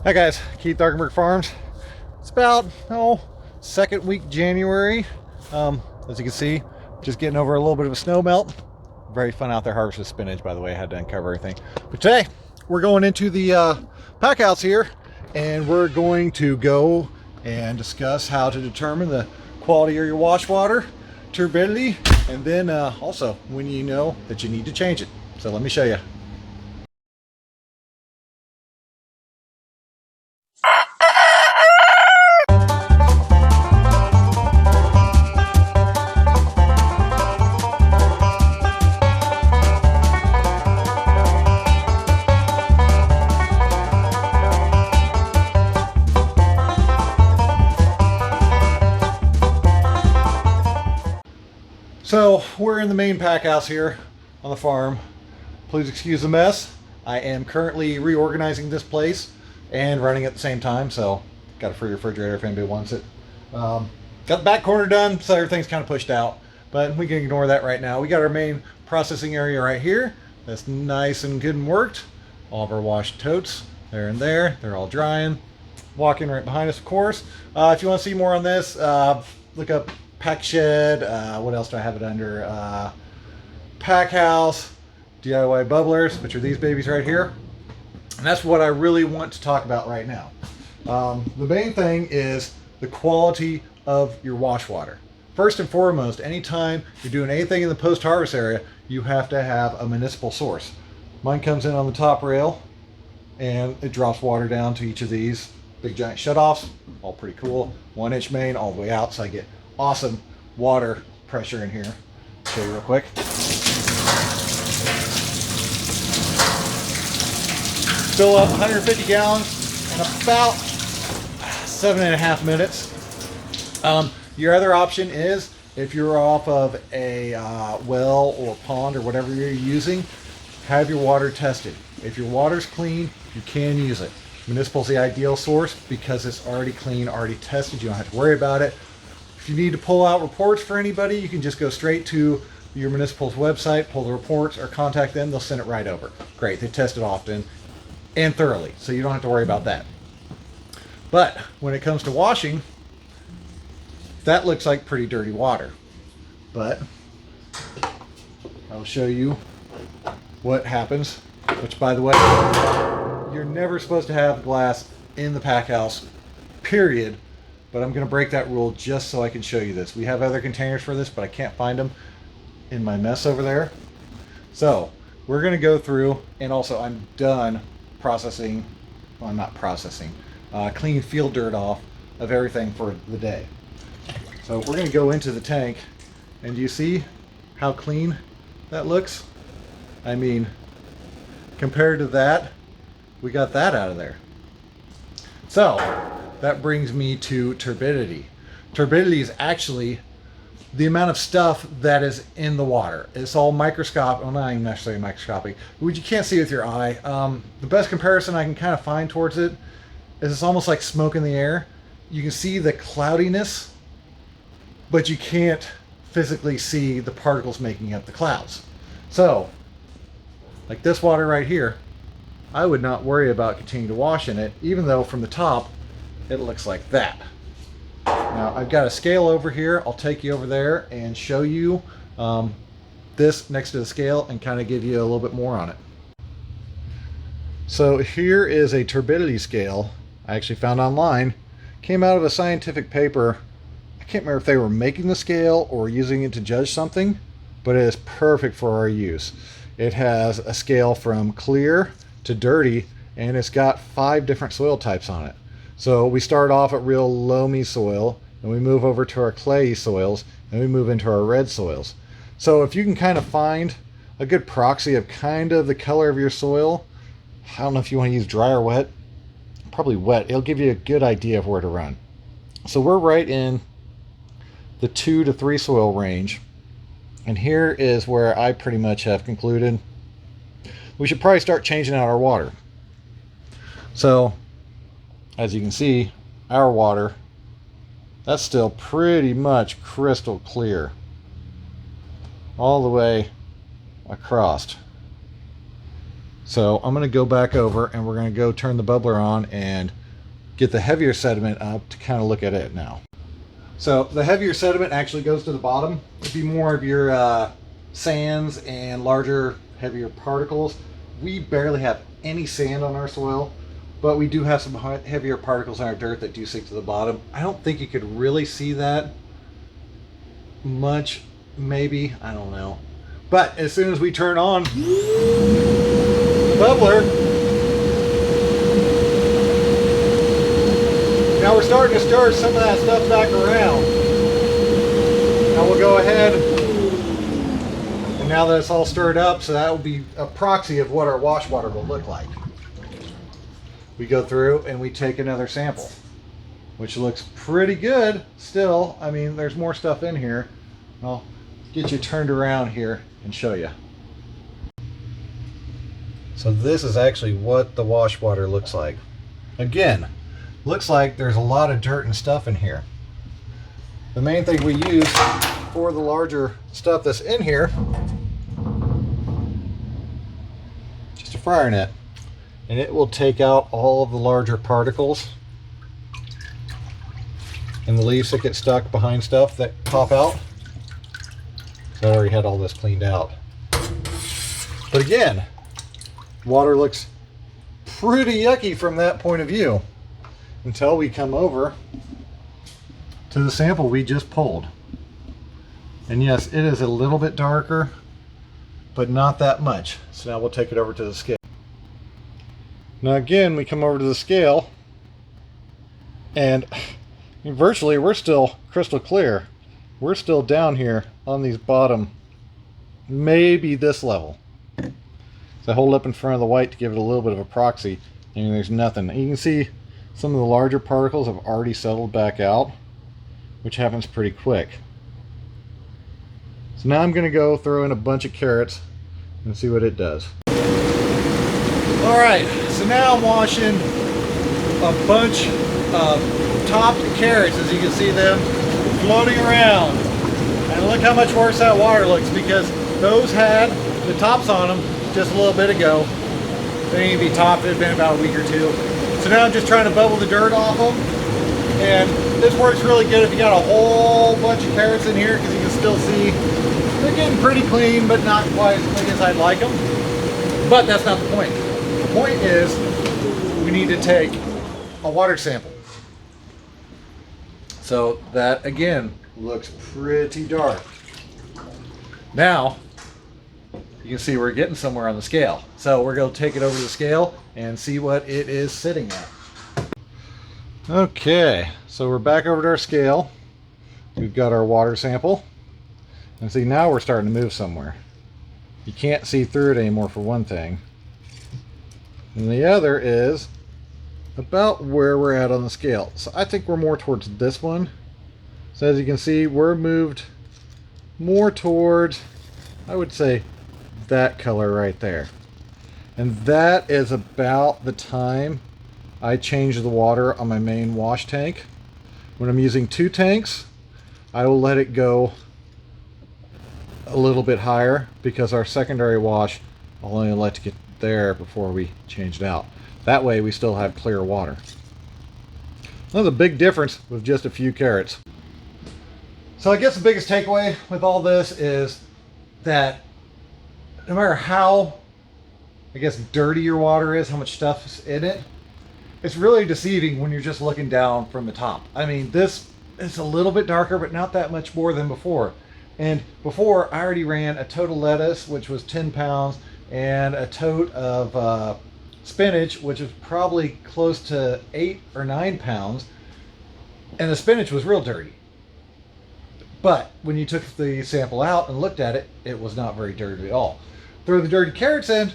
Hi guys, Keith Arkenberg Farms. It's about, second week January. As you can see, just getting over a little bit of a snow melt. Very fun out there harvesting spinach, by the way. I had to uncover everything. But today, we're going into the pack house here, and we're going to go and discuss how to determine the quality of your wash water, turbidity, and then also when you know that you need to change it. So let me show you. So we're in the main pack house here on the farm. Please excuse the mess. I am currently reorganizing this place and running at the same time, so got a free refrigerator if anybody wants it. Got the back corner done, so everything's kind of pushed out, but we can ignore that right now. We got our main processing area right here. That's nice and good and worked. All of our washed totes there and there. They're all drying. Walk-in right behind us, of course. If you want to see more on this, look up Pack Shed. What else do I have it under? Pack House, DIY Bubblers, which are these babies right here. And that's what I really want to talk about right now. The main thing is the quality of your wash water. First and foremost, anytime you're doing anything in the post-harvest area, you have to have a municipal source. Mine comes in on the top rail, and it drops water down to each of these big giant shutoffs. All pretty cool. 1-inch main all the way out, so I get awesome water pressure in here. Show you real quick. Fill up 150 gallons in about 7.5 minutes. Your other option is, if you're off of a well or pond or whatever you're using, have your water tested. If your water's clean, you can use it. Municipal's the ideal source because it's already clean, already tested. You don't have to worry about it. If you need to pull out reports for anybody, you can just go straight to your municipal's website, pull the reports, or contact them. They'll send it right over. Great, they test it often and thoroughly, so you don't have to worry about that. But when it comes to washing, that looks like pretty dirty water. But I'll show you what happens, which, by the way, you're never supposed to have glass in the pack house, period. But I'm going to break that rule just so I can show you this. We have other containers for this, but I can't find them in my mess over there. So we're going to go through, and also I'm done processing, well, I'm not processing, cleaning field dirt off of everything for the day. So we're going to go into the tank, and do you see how clean that looks? I mean, compared to that, we got that out of there. So that brings me to turbidity. Turbidity is actually the amount of stuff that is in the water. It's all microscopic, well, not even necessarily microscopic, which you can't see with your eye. The best comparison I can kind of find towards it is it's almost like smoke in the air. You can see the cloudiness, but you can't physically see the particles making up the clouds. So, like this water right here, I would not worry about continuing to wash in it, even though from the top, it looks like that. Now I've got a scale over here. I'll take you over there and show you this next to the scale and kind of give you a little bit more on it. So here is a turbidity scale I actually found online. Came out of a scientific paper. I can't remember if they were making the scale or using it to judge something, but it is perfect for our use. It has a scale from clear to dirty, and it's got 5 different soil types on it. So we start off at real loamy soil, and we move over to our clayey soils, and we move into our red soils. So if you can kind of find a good proxy of kind of the color of your soil, I don't know if you want to use dry or wet, probably wet, it'll give you a good idea of where to run. So we're right in the 2 to 3 soil range, and here is where I pretty much have concluded we should probably start changing out our water. So as you can see, our water, that's still pretty much crystal clear all the way across. So I'm going to go back over and we're going to go turn the bubbler on and get the heavier sediment up to kind of look at it now. So the heavier sediment actually goes to the bottom. It'd be more of your sands and larger, heavier particles. We barely have any sand on our soil, but we do have some heavier particles in our dirt that do sink to the bottom. I don't think you could really see that much, maybe, I don't know. But as soon as we turn on the bubbler, now we're starting to stir some of that stuff back around. Now we'll go ahead, and now that it's all stirred up, so that will be a proxy of what our wash water will look like. We go through and we take another sample, which looks pretty good still. I mean, there's more stuff in here. I'll get you turned around here and show you. So this is actually what the wash water looks like. Again, looks like there's a lot of dirt and stuff in here. The main thing we use for the larger stuff that's in here, just a fryer net, and it will take out all of the larger particles and the leaves that get stuck behind stuff that pop out. So I already had all this cleaned out. But again, water looks pretty yucky from that point of view until we come over to the sample we just pulled. And yes, it is a little bit darker, but not that much. So now we'll take it over to the scale. Now again, we come over to the scale, and virtually we're still crystal clear. We're still down here on these bottom, maybe this level. So I hold up in front of the white to give it a little bit of a proxy, and there's nothing. You can see some of the larger particles have already settled back out, which happens pretty quick. So now I'm going to go throw in a bunch of carrots and see what it does. Alright, so now I'm washing a bunch of topped carrots, as you can see them floating around. And look how much worse that water looks, because those had the tops on them just a little bit ago. They need to be topped. It had been about a week or two. So now I'm just trying to bubble the dirt off them. And this works really good if you got a whole bunch of carrots in here, because you can still see they're getting pretty clean, but not quite as clean as I'd like them. But that's not the point. The point is we need to take a water sample. So that, again, looks pretty dark. Now, you can see we're getting somewhere on the scale. So we're going to take it over to the scale and see what it is sitting at. Okay, so we're back over to our scale. We've got our water sample. And see, now we're starting to move somewhere. You can't see through it anymore, for one thing. And the other is about where we're at on the scale. So I think we're more towards this one. So as you can see, we're moved more towards, I would say, that color right there. And that is about the time I change the water on my main wash tank. When I'm using 2 tanks, I will let it go a little bit higher, because our secondary wash I'll only let it get there before we change it out. That way we still have clear water. Another big difference with just a few carrots. So I guess the biggest takeaway with all this is that no matter how, I guess, dirty your water is, how much stuff's in it, it's really deceiving when you're just looking down from the top. I mean, this is a little bit darker, but not that much more than before. And before, I already ran a total lettuce, which was 10 pounds, and a tote of spinach, which was probably close to 8 or 9 pounds. And the spinach was real dirty. But when you took the sample out and looked at it, it was not very dirty at all. Throw the dirty carrots in,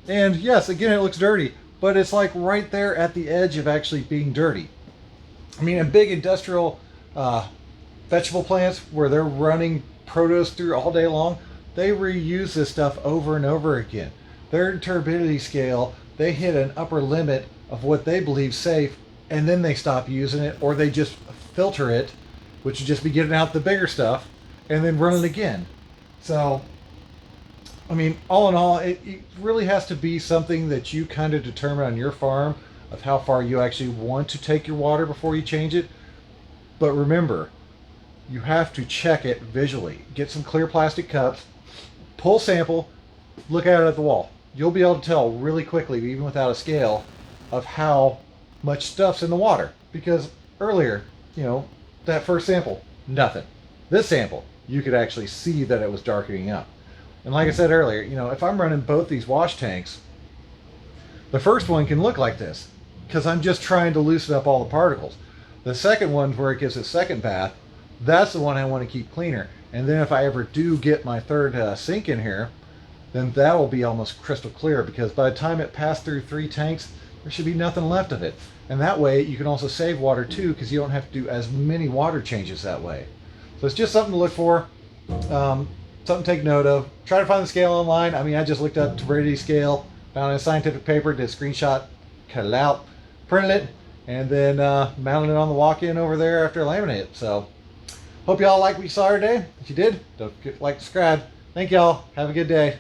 and yes, again, it looks dirty, but it's like right there at the edge of actually being dirty. I mean, in big industrial vegetable plants where they're running produce through all day long, they reuse this stuff over and over again. Their turbidity scale, they hit an upper limit of what they believe safe, and then they stop using it, or they just filter it, which would just be getting out the bigger stuff, and then run it again. So I mean, all in all, it really has to be something that you kind of determine on your farm of how far you actually want to take your water before you change it. But remember, you have to check it visually. Get some clear plastic cups, pull sample, look at it at the wall. You'll be able to tell really quickly, even without a scale, of how much stuff's in the water. Because earlier, that first sample, nothing. This sample, you could actually see that it was darkening up. And like I said earlier, if I'm running both these wash tanks, the first one can look like this because I'm just trying to loosen up all the particles. The second one, where it gives a second bath, that's the one I want to keep cleaner. And then if I ever do get my third sink in here, then that will be almost crystal clear, because by the time it passed through 3 tanks, there should be nothing left of it. And that way you can also save water too, because you don't have to do as many water changes that way. So it's just something to look for, something to take note of. Try to find the scale online. I mean, I just looked up Tirbidity Scale, found it in a scientific paper, did a screenshot, cut it out, printed it, and then mounted it on the walk-in over there after I laminate it. So hope y'all like what you saw today. If you did, don't forget to like, subscribe. Thank y'all. Have a good day.